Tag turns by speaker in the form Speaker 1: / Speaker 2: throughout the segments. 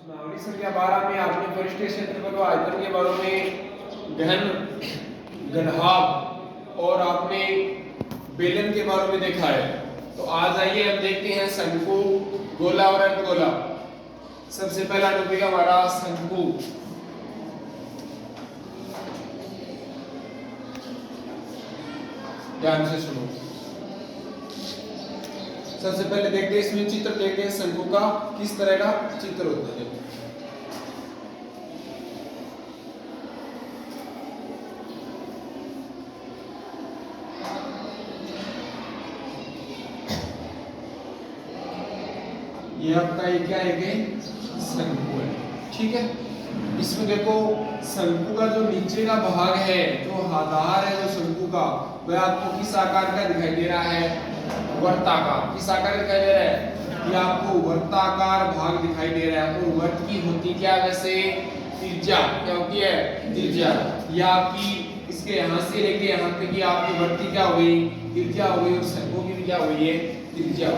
Speaker 1: नावरी संख्या 12 में आपने परिष्ठीय क्षेत्रफल व आयतन के बारे में घन घनभाग और आपने बेलन के बारे में देखा है। तो आज आइए हम देखते हैं शंकु, गोला और अर्धगोला। सबसे पहला टॉपिक हमारा शंकु। ध्यान से सुनो। सबसे पहले देखते हैं इसमें चित्र देखते हैं शंकु का किस तरह का चित्र होता है। ये आपका ये क्या है कि शंकु है, ठीक है। इसमें देखो शंकु का जो नीचे का भाग है, जो आधार है जो शंकु का, वह आपको किस आकार का दिखाई दे रहा है? वर्ताकार। किस आकार दिखाई दे रहा है? ये आपको वर्ताकार भाग दिखाई दे रहा है। और वर्त की होती क्या वैसे? त्रिज्या। क्या होती है? त्रिज्या। ये आपकी इसके यहाँ से लेके यहाँ तक की आपकी वर्त की क्या हो गई? त्रिज्या हो गई। और शंकु की भी क्या हो गई है? त्रिज्या हो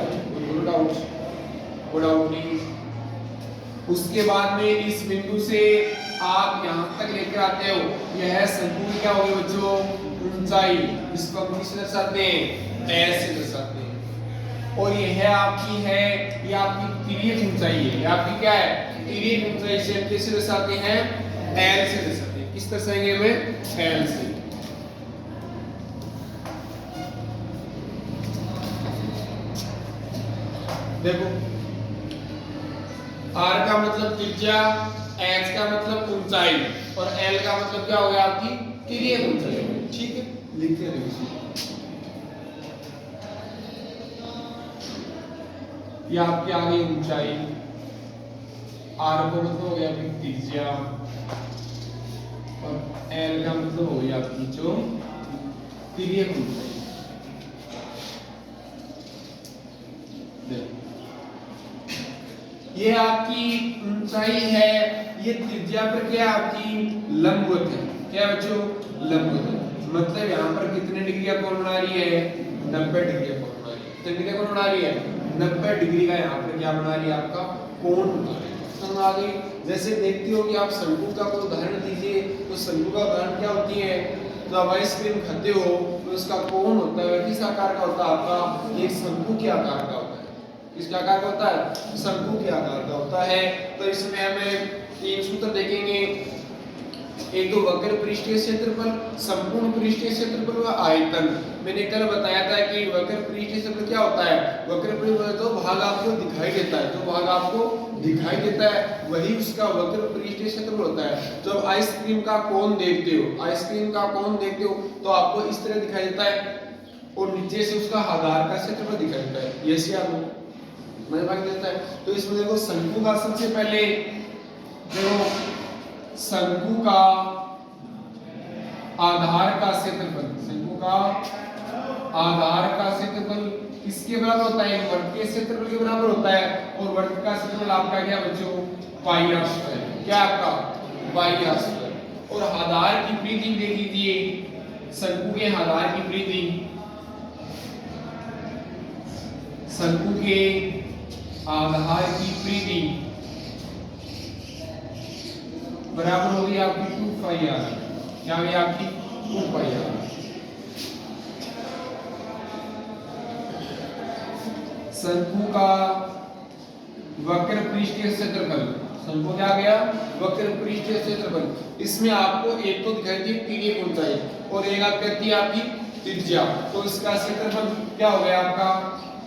Speaker 1: गई। उसके बाद में इस बिंदु से आप यहाँ तक लेकर आते हो, यह शंकु की क्या होगी बच्चों? ऊंचाई। इसको हम किससे दर्शाते हैं? एल से दर्शाते हैं। और यह आपकी है, ये आपकी तिर्यक ऊंचाई है। ये आपकी क्या है? तिर्यक ऊंचाई से हम किससे दर्शाते हैं? एल से दर्शाते हैं। किस दर्शाएंगे हमें? एल से। देखो R का मतलब त्रिज्या, H का मतलब ऊंचाई और L का मतलब क्या हो गया? आपकी तिर्यक ऊंचाई। ठीक है, लिखते हैं देखिए। ये आपकी आ गई ऊंचाई, R का मतलब हो गया आपकी त्रिज्या और L का मतलब हो गया आपकी जो तिर्यक ऊंचाई। ये आपकी ऊंचाई है, ये त्रिज्या पर क्या आपकी लंबवत है। क्या बच्चों? लंबवत है। मतलब यहाँ पर कितने डिग्री का कोण बना रही है? 90 डिग्री का कोण बना रही है। कितने डिग्री का कोण बना रही है? 90 डिग्री का यहाँ पर क्या बना रही है? आपका कोण बना रही है। समझ आ गई? जैसे देखती हो कि आप शंकु का कोई उदाहरण दीजिए, तो शंकु का उदाहरण क्या होती है? तो आप आइसक्रीम खाते हो तो उसका कोण होता है किस आकार का होता है? आपका एक शंकु के आकार का होता है। किस आकार का होता है? शंकु के आकार का होता है। तो इसमें हमें तीन सूत्र देखेंगे। एक तो वक्र पृष्ठीय क्षेत्रफल, संपूर्ण पृष्ठीय क्षेत्रफल व आयतन। मैंने कल बताया था कि वक्र पृष्ठीय क्षेत्रफल क्या होता है? वक्र पृष्ठीय जो भाग आपको दिखाई देता है, जो भाग आपको दिखाई देता है वही उसका वक्र पृष्ठीय क्षेत्रफल होता है। जब आइसक्रीम का कोण देखते हो, आइसक्रीम का कोण देखते हो तो आपको इस तरह दिखाई देता है और नीचे से उसका आधार का क्षेत्रफल दिखाई देता है। ये आपको देता है। तो इसमें देखो शंकु का सबसे पहले देखो शंकु का आधार का क्षेत्रफल, शंकु का आधार का क्षेत्रफल किसके बराबर होता है? वर्ग के क्षेत्रफल के बराबर होता है। और वर्ग का क्षेत्रफल आपका क्या बच्चों? पाई आर स्क्वायर। क्या आपका? पाई आर स्क्वायर। और आधार की परिधि देख लीजिए, शंकु के आधार की परिधि, शंकु के आधार की परिधि बराबर होगी आपकी 2 पाई आर। क्या होगी आपकी? 2 पाई आर। शंकु का वक्र पृष्ठीय क्षेत्रफल, शंकु क्या आ गया? वक्र पृष्ठीय क्षेत्रफल। इसमें आपको एक तो दिखाई दी तिर्यक ऊंचाई और एक आप कहती है आपकी त्रिज्या। तो इसका क्षेत्रफल क्या हो गया आपका?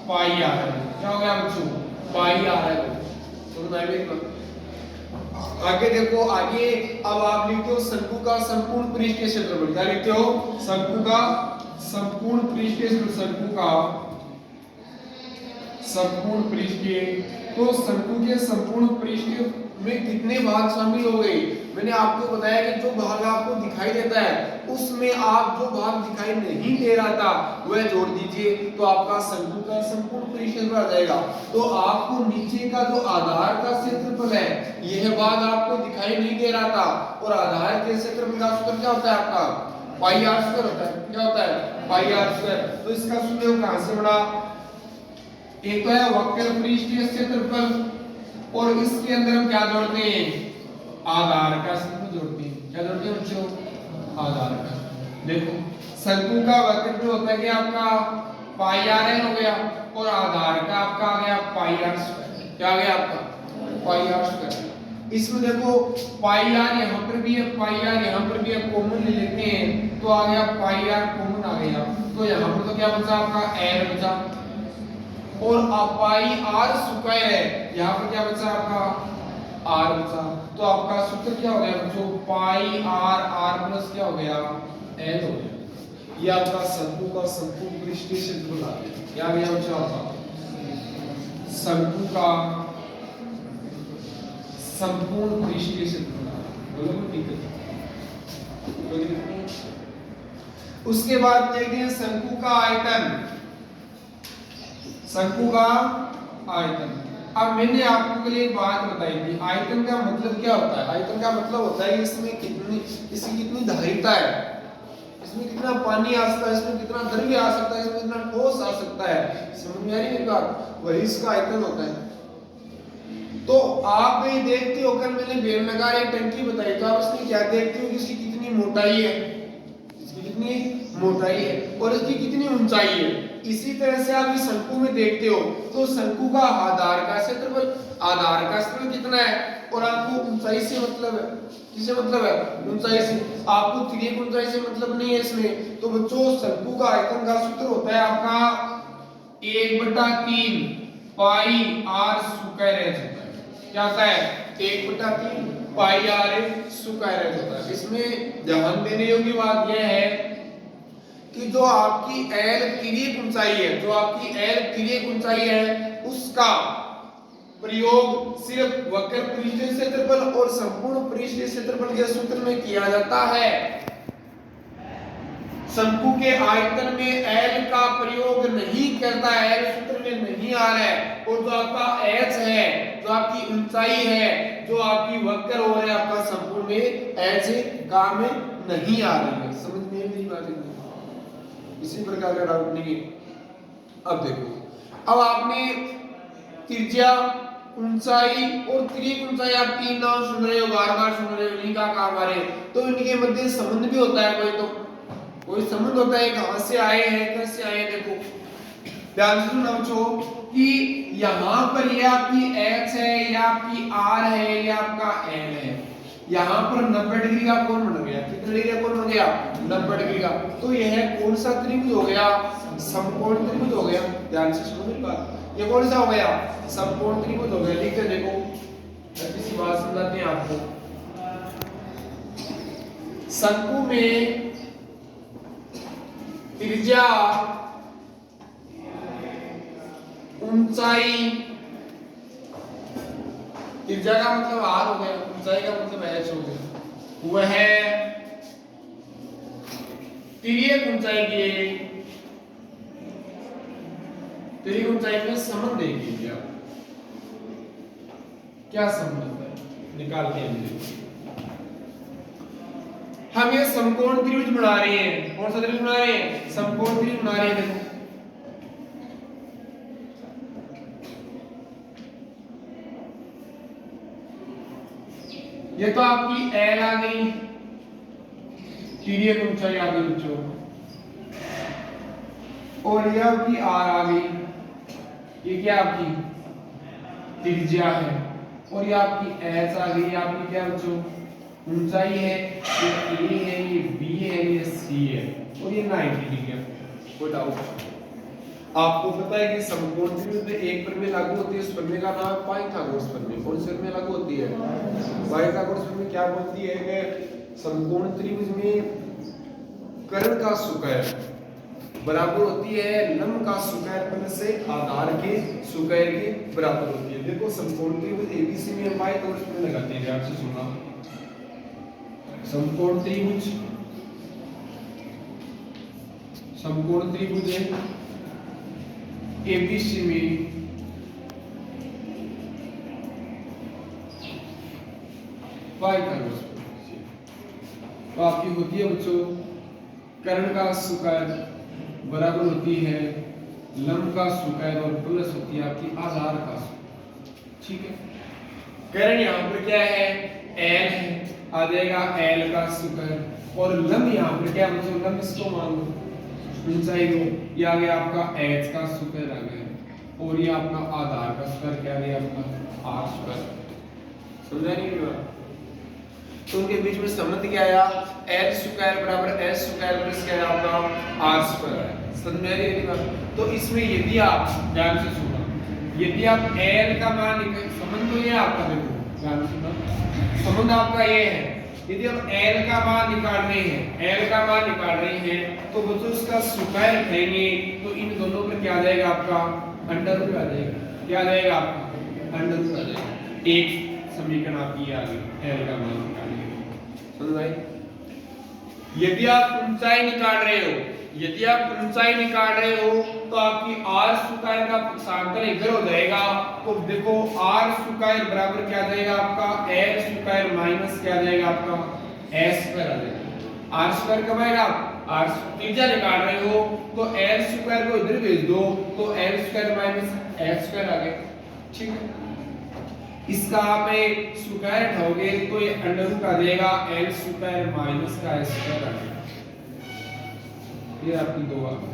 Speaker 1: पाई आर। क्या हो गया बच्चों? पाई आर है। तो आगे देखो, आगे अब आप लिखते हो शंकु का संपूर्ण पृष्ठीय क्षेत्रफल। क्या लिखते हो? शंकु का संपूर्ण पृष्ठीय क्षेत्रफल। शंकु का संपूर्ण पृष्ठीय। तो शंकु के संपूर्ण पृष्ठीय में कितने भाग शामिल हो गए? मैंने आपको बताया कि जो भाग आपको दिखाई देता है उसमें आप जो भाग दिखाई नहीं दे रहा था वह जोड़ दीजिए, तो आपका शंकु का संपूर्ण पृष्ठफल आ जाएगा। तो आपको नीचे का जो आधार का क्षेत्रफल है, यह भाग आपको दिखाई नहीं दे रहा था और आधार के क्षेत्रफल का सूत्र क्या होता है? आपका पाई आर स्क्वायर होता है। क्या होता है? पाई आर स्क्वायर। तो इसका सूत्र कहां से बना? एक तो है वक्र पृष्ठीय क्षेत्रफल और इसके अंदर हम क्या जोड़ते हैं, आधार का शंकु जोड़ते हैं। क्या जोड़ते हैं बच्चों, आधार का। देखो शंकु का वक्र जो होता है कि आपका पाई आर एन हो गया और आधार का आपका आ गया पाई आर स्क्वायर। क्या आ गया आपका पाई आर स्क्वायर। इसमें देखो पाई आर यहाँ पर भी है, पाई आर यहाँ पर भी है, कॉमन ले लेते हैं तो आ गया पाई आर कॉमन आ गया। तो यहाँ पर तो क्या बचा आपका एल बचा और पाई आर स्क्वायर है, यहाँ पर क्या बचा आपका आर बचा। तो आपका सूत्र क्या हो गया बच्चों, पाई आर आर प्लस क्या हो गया एल हो गया। ये आपका शंकु का संपूर्ण पृष्ठीय क्षेत्रफल आ गया। क्या आ गया बच्चों आपका शंकु का संपूर्ण पृष्ठीय क्षेत्रफल। बोलो ठीक है। उसके बाद देखते हैं शंकु का आयतन। शंकु का आयतन, अब मैंने आपको के लिए एक बात बताई थी, आयतन का मतलब क्या होता है। आयतन का मतलब होता है इसमें कितनी, इसकी कितनी धारिता है, इसमें कितना पानी आ सकता है, इसमें कितना द्रव्य आ सकता है, इसमें कितना ठोस आ सकता है। समझ में आ रही है बात, वही इसका आयतन होता है। तो आप भी देखते हो, कल मैंने बेलनाकार एक टंकी बताई तो आप इसमें क्या देखते हो कि इसकी कितनी मोटाई है, इसकी कितनी मोटाई है और इसकी कितनी ऊंचाई है। इसी तरह से आप इस शंकु में देखते हो तो शंकु का आधार का क्षेत्रफल, आधार का क्षेत्रफल कितना है और आपको ऊंचाई से मतलब है, किससे मतलब है ऊंचाई से, आपको तिर्यक ऊंचाई से मतलब नहीं है इसमें। तो बच्चों शंकु का आयतन का सूत्र होता है आपका 1/3 पाई आर स्क्वायर होता है। क्या होता है 1/3 पाई आर स्क्वायर होता है। इसमें ध्यान देने योग्य बात यह है कि जो आपकी एल तिर्यक ऊंचाई है, जो आपकी एल तिर्यक ऊंचाई है उसका प्रयोग सिर्फ वक्र पृष्ठीय क्षेत्रफल और संपूर्ण पृष्ठीय क्षेत्रफल के सूत्र में किया जाता है। शंकु के आयतन में एल का प्रयोग नहीं करता है, एल सूत्र में नहीं आ रहा है। और जो आपका एच है, जो आपकी ऊंचाई है, जो आपकी वक्र हो रहा है आपका संपूर्ण में एच काम में नहीं आ रही है। समझ में नहीं आ रही है, इसी प्रकार का डाउट नहीं है। अब देखो, अब आपने त्रिज्या, ऊंचाई और तिर्यक ऊंचाई आप तीन नाम सुन रहे हो, बार-बार सुन रहे हो, इनका काम आ रहे, तो इनके मध्य संबंध भी होता है, कोई संबंध होता है, कहां से आए हैं, कैसे आए हैं। देखो ध्यान से सुनना बच्चों कि यहां पर ये आपकी h है, ये आपकी r है, ये आपका l है। यहां पर 90 डिग्री का कोण बन गया। कितने डिग्री का कोण बन गया 90 डिग्री का। तो यह कौन सा त्रिभुज हो गया, समकोण त्रिभुज हो गया। ध्यान से सुनो मेरी बात, ये कौन सा हो गया समकोण त्रिभुज हो गया। लिख के देखो, किसी बात समझाते हैं आपको। शंकु में त्रिज्या, ऊंचाई, त्रिज्या का मतलब r हो गया, ऊंचाई का मतलब h हो गया, वह तिर्यक ऊंचाई के, तिर्यक ऊंचाई में संबंध देखिए आप क्या संबंध है, निकाल के हम ये समकोण त्रिभुज बना रहे हैं। कौन सा त्रिभुज बना रहे हैं, समकोण त्रिभुज बना रहे हैं। देखो ये तो आपकी L आ गई, तिर्यक ऊंचाई आ गई बच्चों, और ये आपकी R आ गई, ये क्या आपकी त्रिज्या है, और ये आपकी H आ गई, आपकी क्या बच्चों ऊंचाई है, ये A है, ये B है, ये C है, और ये 90 डिग्री है। कोई डाउट? आपको पता है कि समकोण त्रिभुज में एक प्रमेय लागू होती है, उस प्रमेय का नाम पाइथागोरस प्रमेय। कौन से प्रमेय लागू होती है, पाइथागोरस प्रमेय। क्या बोलती है कि समकोण त्रिभुज में कर्ण का स्क्वायर बराबर होती है लंब का स्क्वायर प्लस से आधार के स्क्वायर के बराबर होती है। देखो समकोण त्रिभुज एबीसी में पाइथागोरस प्रमेय लगाते हैं। ध्यान से सुनना, समकोण त्रिभुज, समकोण त्रिभुज है एबीसी में पाइथागोरस तो आपकी होती है बच्चों कर्ण का स्क्वायर बराबर होती है लंब का स्क्वायर और प्लस होती है आपकी आधार का। ठीक है, करण यहाँ पर क्या है, एल है, आ जाएगा एल का स्क्वायर, और लंब यहाँ पर क्या बच्चों, लंब इसको मान लो ऊंचाई दो, ये आ गया आपका एच का स्क्वायर आ गया, और ये आपका आधार का स्क्वायर क्या आ गया आपका आर स्क्वायर। समझा नहीं हुआ? तो उनके बीच में संबंध क्या आया, एल स्क्वायर बराबर एच स्क्वायर प्लस क्या है आपका आर स्क्वायर है। समझ में आ रही है? तो इसमें यदि आप ध्यान से सुनो, यदि आप एल का मान निकाल, संबंध तो ये आपका, देखो ध्यान से सुनो, संबंध आपका ये है, यदि हम एल का मान निकाल रहे हैं, एल का मान निकाल रहे हैं, तो बच्चों उसका स्क्वायर उठाएंगे तो इन दोनों पर क्या आ जाएगा आपका अंडर रूट आ जाएगा, क्या आ जाएगा आपका अंडर रूट आ जाएगा। एक समीकरण आपकी आ गई एल का मान निकालने के। समझ भाई? यदि आप ऊंचाई निकाल रहे हो, यदि आप ऊंचाई निकाल रहे हो तो आपकी आर स्क्वायर का पक्षांतर इधर हो जाएगा, तो देखो आर स्क्वायर बराबर क्या आ जाएगा आपका एल स्क्वायर माइनस क्या आ जाएगा आपका एस स्क्वायर आ जाएगा। आर स्क्वायर कब आएगा, आर त्रिज्या निकाल रहे हो तो एल स्क्वायर को इधर भेज दो तो L square minus S square आ गया। ठीक है, इसका आप स्क्वायर उठाओगे तो ये अंडर रूट आ जाएगा एल स्क्वायर माइनस का एस स्क्वायर आ जाएगा। ये आपकी दो आ गई।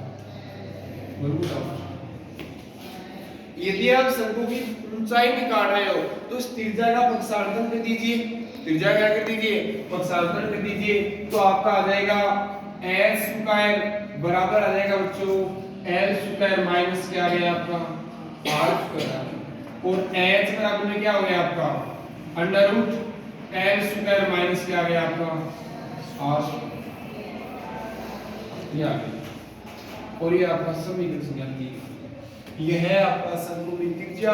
Speaker 1: यदि आप शंकु की ऊंचाई निकाल रहे हो तो इस त्रिज्या का पक्षांतर कर दीजिए, त्रिज्या क्या कर दीजिए, पक्षांतर कर दीजिए, तो आपका आ जाएगा एल स्क्वायर बराबर आ जाएगा बच्चों एल स्क्वायर माइनस क्या आ गया आपका आर स्क्वायर, और एच बराबर में क्या हो गया आपका under root L square minus क्या आ गया आपका आर स्क्वायर। ये आ गया, और ये आपका समीकरण संख्या 3। यह है आपका शंकु की त्रिज्या,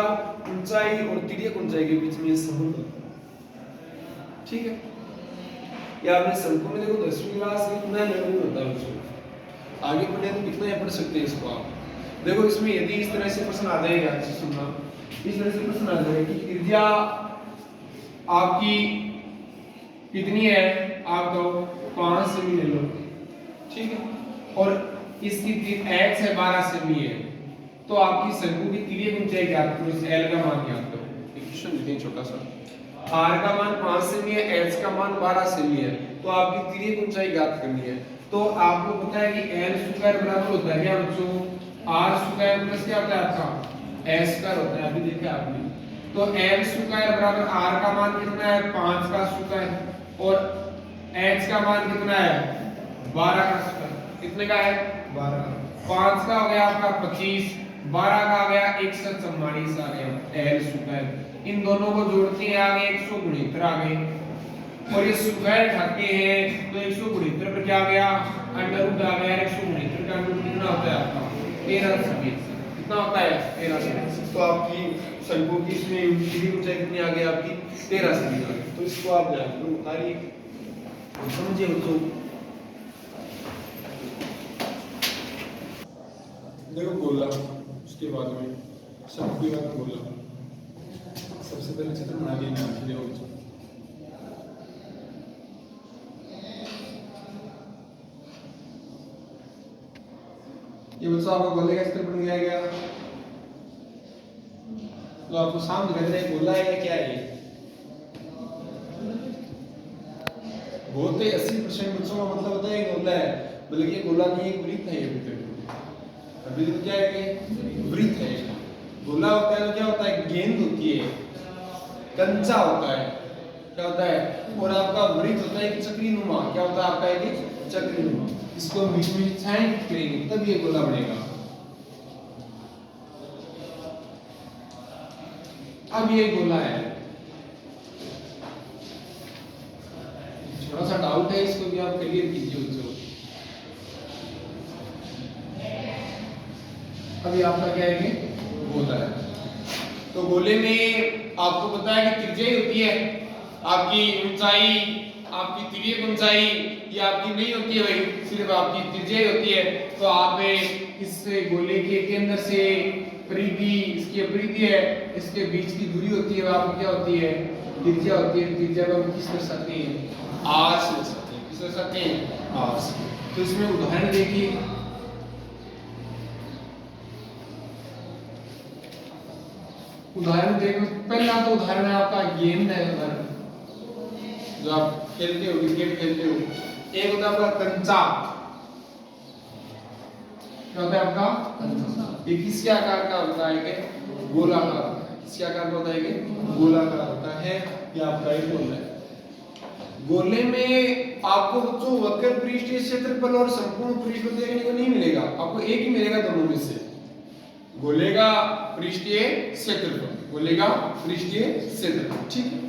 Speaker 1: ऊंचाई और तिर्यक ऊंचाई के बीच में संबंध। ठीक है, ये आपने शंकु में देखो 10वीं क्लास में इतना नहीं होता बच्चों, आगे पढ़े तो कितना ही पढ़ सकते हैं इसको आप। देखो इसमें यदि इस तरह से प्रश्न आ जाएगा, अच्छे सुनना, इस तरह से प्रश्न आ जाएगा कि त्रिज्या आपकी कितनी है, आप दो 5 सेमी ले लो, ठीक है, और इसकी x है 12 सेमी है, तो आपकी शंकु की तिर्यक ऊंचाई ज्ञात करो, इस l का मान ज्ञात करो। एक क्वेश्चन लिखें छोटा सा, r का मान 5 सेमी है, h का मान 12 सेमी है, तो आपकी तिर्यक ऊंचाई ज्ञात करनी है। तो आपको पता है कि l स्क्वायर बराबर होता है क्या बच्चों, r स्क्वायर प्लस क्या होता है आपका s स्क्वायर होता है, अभी देखा आपने। तो l स्क्वायर बराबर r का मान कितना है 5 का स्क्वायर, और h का मान कितना है 12 का स्क्वायर, कितने का है 12 का, 5 का हो गया आपका 25, 12 का आ गया 144 आ गया l स्क्वायर। इन दोनों को जोड़ते हैं आगे 169 आ गए, और ये स्क्वायर उठाते हैं तो 169 पर क्या आ गया अंडर रूट आ गया, 169 का अंडर रूट कितना होता है आपका 13 सेमी, कितना होता है 13 सेमी। तो आपकी शंकु की इसमें ऊंचाई कितनी आ गई आपकी 13 सेमी आ गई। तो इसको आप ध्यान दो, उतारिए समझिए बच्चों। देखो गोला, उसके बाद में शंकु के बाद गोला, सबसे पहले चित्र बना लिया बच्चों। ये बच्चों आपका गोले का चित्र बन गया, तो आपको सामने दिख रहा है गोला है या क्या है, बहुत ही 80% बच्चों का मतलब होता है गोला है, बल्कि ये गोला नहीं एक वृत्त है। ये अभी तो क्या है कि वृत्त है, गोला होता है तो क्या होता है गेंद होती है, कंचा होता है, क्या होता है, और आपका वृत्त होता है एक चक्रीनुमा, क्या होता है आपका एक चक्रीनुमा। इसको बीच में छाएंगे करेंगे तब ये गोला बनेगा। अब ये गोला है, थोड़ा सा डाउट है, इसको भी आप क्लियर कीजिए बच्चों। अभी आपका क्या है कि गोला है, तो गोले में आपको पता है कि त्रिज्या होती है, आपकी ऊंचाई, आपकी तिर्यक ऊंचाई ये आपकी नहीं होती है भाई, सिर्फ आपकी त्रिज्या होती है। तो आप इस गोले के केंद्र से परिधि, इसकी परिधि है, इसके बीच की दूरी होती है, आपकी क्या होती है त्रिज्या होती है। त्रिज्या को हम किस दर्शाते हैं आर से दर्शाते हैं, किस दर्शाते हैं आर से। तो इसमें उदाहरण देखिए, उदाहरण देखो, पहला तो उदाहरण है आपका गेंद है, उदाहरण जो आप खेलते हो, क्रिकेट खेलते हो। एक होता है आपका कंचा, क्या होता है आपका कंचा। ये किसके आकार का होता है कि गोलाकार होता है। किसके आकार का होता है कि गोलाकार होता है। ये आपका एक गोला है। गोले में आपको बच्चों वक्र पृष्ठीय क्षेत्रफल और संपूर्ण पृष्ठफल देखने को नहीं मिलेगा, आपको एक ही मिलेगा दोनों में से। गोले का पृष्ठीय क्षेत्रफल, गोले का पृष्ठीय क्षेत्रफल, ठीक है।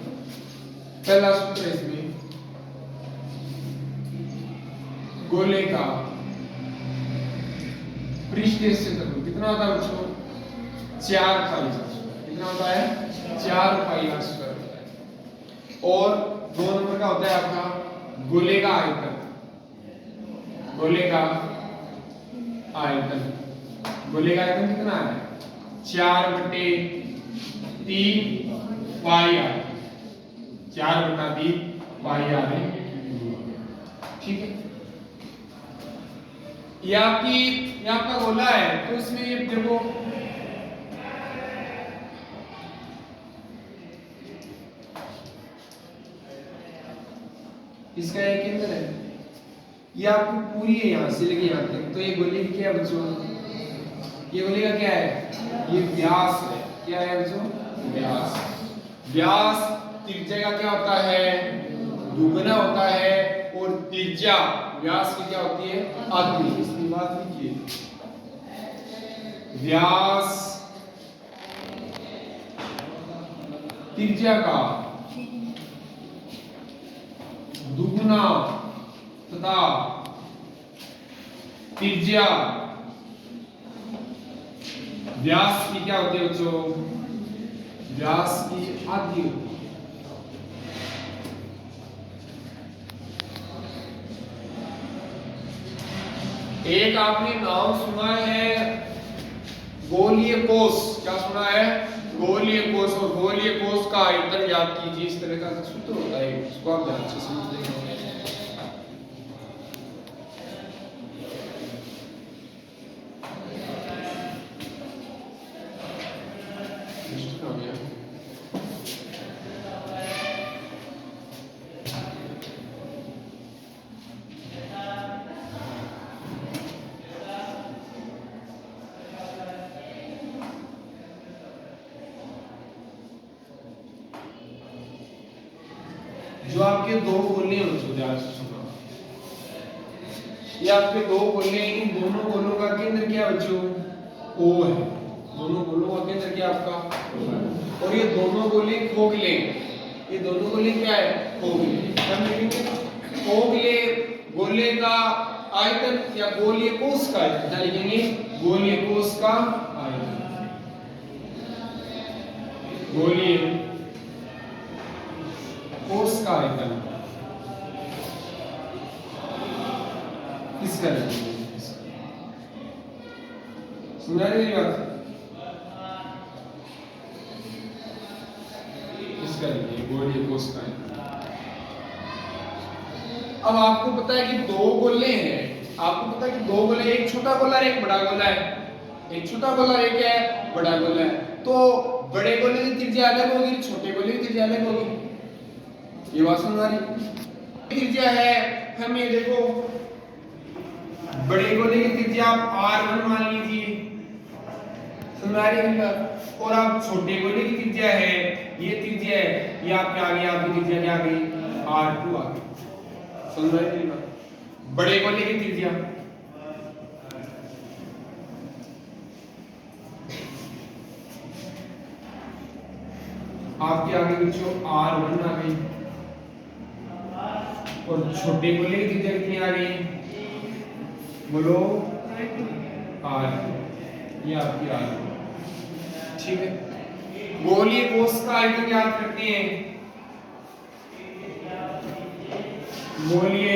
Speaker 1: पहला सूत्र है इसमें, गोले का पृष्ठीय क्षेत्रफल कितना होता है बच्चों? 4 पाई r स्क्वायर। कितना होता है? 4 पाई r स्क्वायर होता है। और 2 नंबर का होता है आपका गोले का आयतन। गोले का आयतन, गोले का आयतन कितना है? 4/3 पाई r, 4/3 पाई r है, ठीक है। ये आपका गोला है, तो इसमें ये देखो इसका एक केंद्र है, ये आपकी पूरी है यहां से लेके यहां तक। तो ये गोले की क्या है बच्चों? ये गोले का क्या है? ये व्यास है। क्या है बच्चों? व्यास। व्यास त्रिज्या का क्या होता है? दुगना होता है। और त्रिज्या व्यास की क्या होती है? आधी। इसकी बात कीजिए, व्यास त्रिज्या का दुगुना तथा त्रिज्या व्यास की क्या होती है बच्चों? व्यास की आधी होती है। एक आपने नाम सुना है गोलीय कोष। क्या सुना है? गोलीय कोष। और गोलीय कोष का आयतन याद कीजिए, इस तरह का सूत्र होता है, उसको आप ध्यान से समझ लेंगे। जो आपके दो गोले हैं उसको ध्यान से सुनो। ये आपके दो गोले, इन दोनों गोलों का केंद्र क्या बच्चों? O है। दोनों गोलों का केंद्र क्या आपका? O है। और ये दोनों गोले खोखले, ये दोनों गोले क्या है? खोखले। हम लिखेंगे खोखले गोले का आयतन या गोलीय कोष का आयतन। क्या लिखेंगे? गोलीय कोष का आयतन। गोलीय कोष का आयतन किसका लिखेंगे? सुना रही बात? इसका लिखिए गोलीय कोष का आयतन। अब आपको पता है कि दो गोले हैं, आपको पता है कि दो गोले, एक छोटा गोला और एक बड़ा गोला है। एक छोटा गोला एक है, बड़ा गोला है। तो बड़े गोले की त्रिज्या अलग होगी, छोटे गोले की त्रिज्या अलग होगी। ये बात समझ आ रही? त्रिज्या है, हमें देखो बड़े गोले की त्रिज्या आप r1 मान लीजिए, समझ आ रही है? और आप छोटे गोले की त्रिज्या है, ये त्रिज्या है, ये आपके आगे आपकी त्रिज्या क्या आ गई? r2 आ गई। समझ आ रही है? बड़े गोले की त्रिज्या आपके आगे बच्चों r1 आ गई। और छोटे गोले की त्रिज्या कितनी आ गई? बोलो r2। ये आपकी r2, ठीक है। गोलीय कोष का आयतन याद करते हैं। गोलीय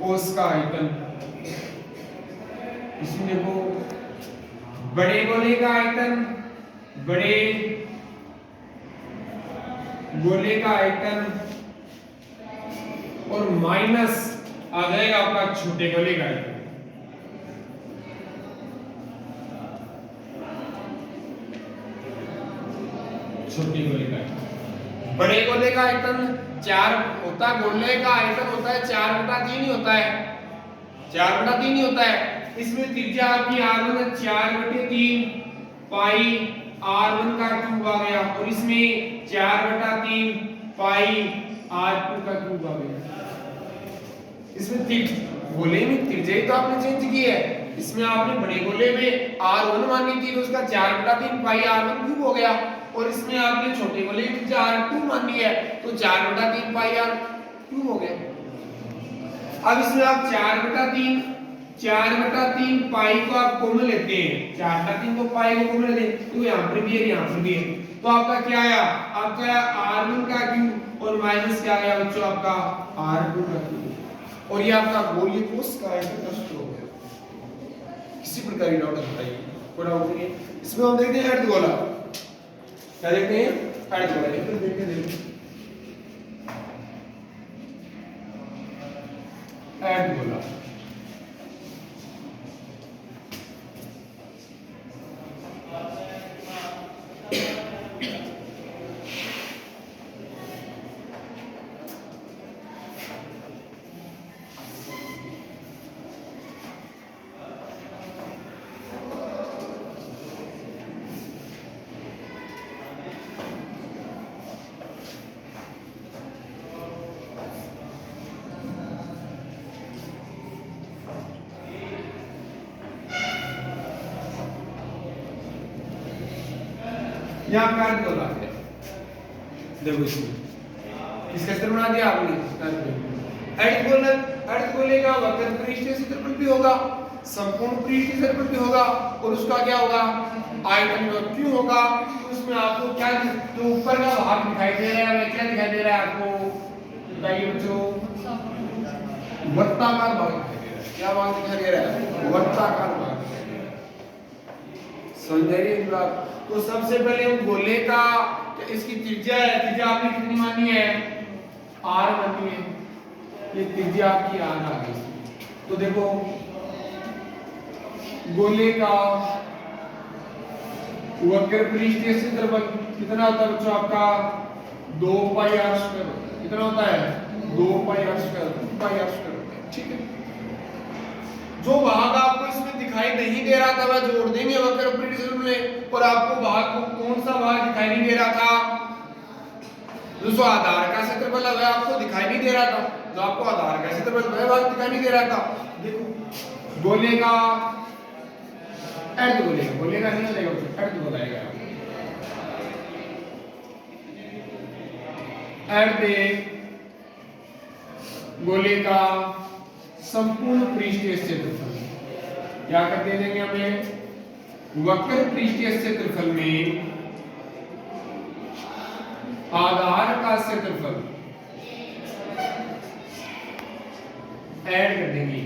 Speaker 1: कोष का आयतन, इसमें देखो बड़े गोले का आयतन, बड़े गोले का आयतन और माइनस आ जाएगा आपका छोटे गोले का आयतन। छोटे गोले का आयतन। बड़े गोले का आयतन 4 होता है, गोले का आयतन होता है 4/3 ही होता है, 4/3 ही होता है। इसमें त्रिज्या आपकी r1 है 4/3 पाई r1 का क्यूब आ गया, और इसमें 4/3 पाई r2 का क्यूब आ गया। इसमें गोले में त्रिज्या तो आपने चेंज की है, इसमें आपने बड़े गोले में r1 मान ली थी तो उसका 4/3 पाई r1 क्यूब हो गया, और इसमें आपने छोटे गोले में त्रिज्या r2 मान ली है तो 4/3 पाई r क्यूब हो गया। अब इसमें आप 4/3 पाई को आप कॉमन लेते हैं, 4/3 को पाई को कॉमन लेते हैं तो यहाँ पर भी है यहाँ पर भी है, तो आपका क्या आया, आपका r1 का क्यूब और माइनस क्या आया बच्चों आपका r2 का क्यूब, और ये आपका गोलीय कोष का आयतन नष्ट हो गया। किसी प्रकार की डाउट बताइए, कोई डाउट नहीं है। इसमें हम देखते हैं अर्धगोला, क्या देखते हैं अर्धगोला, एक तो देखते अर्धगोला। यहाँ का अर्धगोला है, देखो इसमें इसका चित्र बना दिया आपने। अर्धगोले का वक्र पृष्ठीय क्षेत्रफल भी होगा, संपूर्ण पृष्ठीय क्षेत्रफल भी होगा, और उसका क्या होगा आयतन क्यों होगा, तो उसमें आपको क्या जो ऊपर का भाग दिखाई दे रहा है, क्या दिखाई दे रहा है आपको बताइए बच्चों, वृत्ताकार भाग दिखाई दे रहा है। क्या भाग दिखाई दे रहा है, वृत्ताकार भाग। समझ। तो सबसे पहले हम गोले का इसकी त्रिज्या है, त्रिज्या आपने कितनी मानी है r मानी है, ये त्रिज्या आपकी r आ गई। तो देखो गोले का वक्र पृष्ठीय क्षेत्रफल कितना होता है बच्चों आपका 2 पाई r स्क्वायर, कितना होता है 2 पाई r स्क्वायर, ठीक है। जो भाग आपको इसमें दिखाई नहीं दे रहा था वह जोड़ देंगे वक्र पृष्ठीय क्षेत्रफल में, और आपको भाग को कौन सा भाग दिखाई नहीं दे रहा था, जो आधार का क्षेत्रफल है वह आपको दिखाई नहीं दे रहा था, जो आपको आधार का क्षेत्रफल वह भाग दिखाई नहीं दे रहा था। देखो गोले का अर्धगोले का, गोले का नहीं चलेगा अर्धगोला आएगा, अर्धगोले का संपूर्ण पृष्ठीय क्षेत्रफल क्या कर दे देंगे हमें, वक्र पृष्ठीय क्षेत्रफल में आधार का क्षेत्रफल ऐड कर देंगे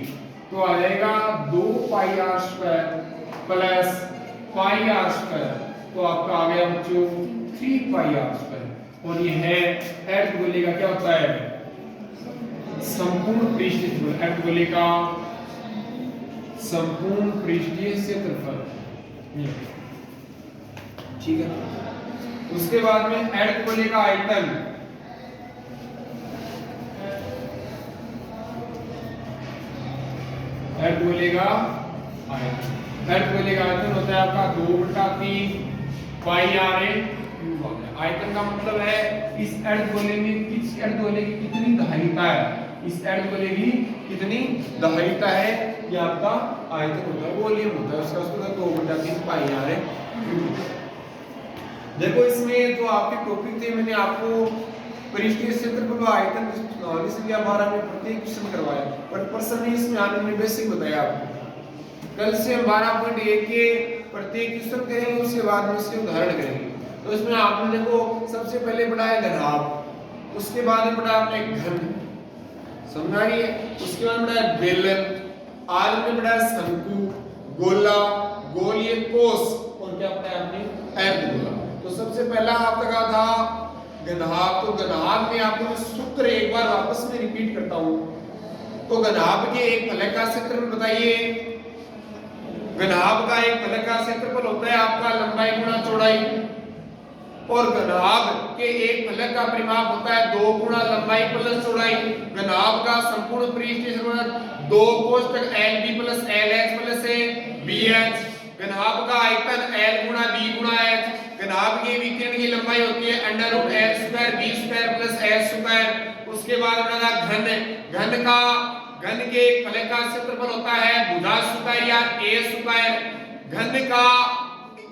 Speaker 1: तो आ जाएगा 2 पाई r square plus pi r square, तो आपका आ गया बच्चों 3 पाई r स्क्वायर, और ये है अर्धगोले का क्या होता है संपूर्ण पृष्ठीय क्षेत्रफल, अर्धगोले का संपूर्ण पृष्ठीय क्षेत्रफल, ठीक है। उसके बाद में अर्धगोले का आयतन, अर्धगोले का आयतन, अर्धगोले का आयतन होता है आपका 2/3 पाई r क्यूब। आयतन का मतलब है इस अर्धगोले में किस अर्धगोले की कितनी धारिता है, इस अर्धगोले की कितनी धारिता है, ये आपका आयतन होता है, वॉल्यूम होता है उसका, उसका 2/3 पाई r क्यूब। देखो इसमें जो आपके टॉपिक थे मैंने आपको पृष्ठीय क्षेत्रफल आयतन इसलिए हमारा में प्रत्येक क्वेश्चन करवाया, पर प्रश्न नहीं इसमें आने में बेसिक बताया आपको। कल से हम 12.1 के प्रत्येक क्वेश्चन करेंगे, उसके बाद में इसके उदाहरण करेंगे। तो इसमें आपने देखो सबसे पहले पढ़ाया घनाभ, उसके बाद में पढ़ा आपने घन, समझ आ रही है, उसके बाद पढ़ा बेलन, आज में पढ़ा शंकु, गोला, गोलीय कोष, और क्या पढ़ा आपने अर्धगोला। तो सबसे पहला आपका कहा था घनाभ, तो घनाभ में आपको मैं सूत्र एक बार वापस में रिपीट करता हूं। तो घनाभ के एक फलक का क्षेत्रफल बताइए, घनाभ का एक फलक का क्षेत्रफल होता है आपका लंबाई गुणा चौड़ाई, और घनाभ के एक फलक का परिमाप होता है 2 गुना लंबाई प्लस चौड़ाई। घनाभ का संपूर्ण पृष्ठीय क्षेत्रफल 2 कोष्ठक LB plus LH plus BH। घनाभ का आयतन L गुना B गुना H। घनाभ के विकर्ण की लंबाई होती है under root L square B square plus H square. उसके बाद बनेगा घन का घन के एक फलक का क्षेत्रफल होता है भुजा स्क्वायर या A स्क्वायर।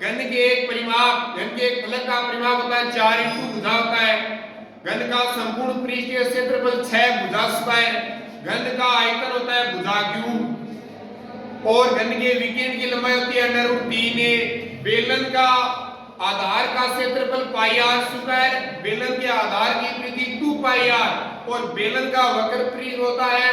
Speaker 1: घन के एक परिमाप घन के एक फलक का परिमाप होता है 4 इंटू भुजा होता है। घन का संपूर्ण पृष्ठीय क्षेत्रफल 6 भुजा स्क्वायर। घन का आयतन होता है भुजा क्यूब और घन के विकर्ण की लंबाई होती है अंडर रूट 3a। बेलन का आधार का क्षेत्रफल पाई आर स्क्वायर। बेलन के आधार की परिधि 2 पाई आर और बेलन का वक्र पृष्ठ होता है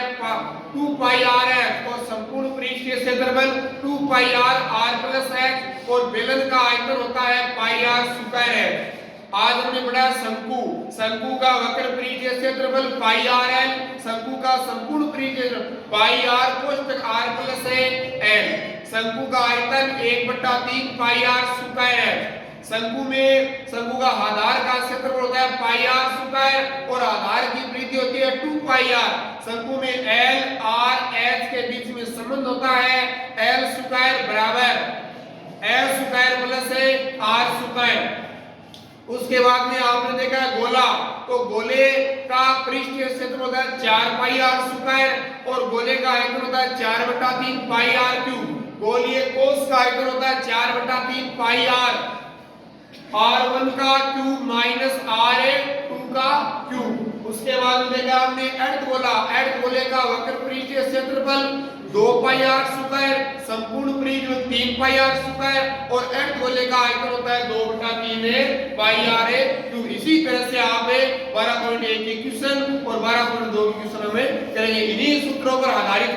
Speaker 1: 2 पाई आर है और संपूर्ण पृष्ठीय क्षेत्रफल 2 पाई आर आर प्लस एच और बेलन का आयतन होता है पाई आर स्क्वायर है। आज हमने पढ़ा शंकु। शंकु का वक्र पृष्ठीय क्षेत्रफल पाई आर एल। शंकु का संपूर्ण पृष्ठीय पाई आर कोष्ठक आर प्लस एल। शंकु का आयतन 1/3 पाई आर स्क्वायर है। शंकु का आधार का क्षेत्रफल होता है पाई आर स्क्वायर और आधार की परिधि होती है 2 पाई आर। शंकु में एल आर एच के बीच में संबंध होता है एल स्क्वायर बराबर L square plus R square. उसके बाद में आपने देखा है गोला, तो गोले का पृष्ठीय क्षेत्रफल होता है 4 पाई आर स्क्वायर और गोले का आयतन होता है 4/3 पाई आर क्यूब। गोलीय कोश का आयतन होता है 4/3 पाई आर। R1 का क्यूब माइनस R2 का क्यूब। उसके बाद देखा हमने अर्ध गोले का वक्र पृष्ठीय क्षेत्रफल 2 पाई आर स्क्वायर, संपूर्ण पृष्ठ 3 पाई आर स्क्वायर और अर्ध गोले का आयतन होता है 2/3 पाई आर क्यूब। इसी तरह से आप 12.1 की क्वेश्चन और 12.2 की क्वेश्चन में करेंगे। इन्हीं सूत्रों पर आधारित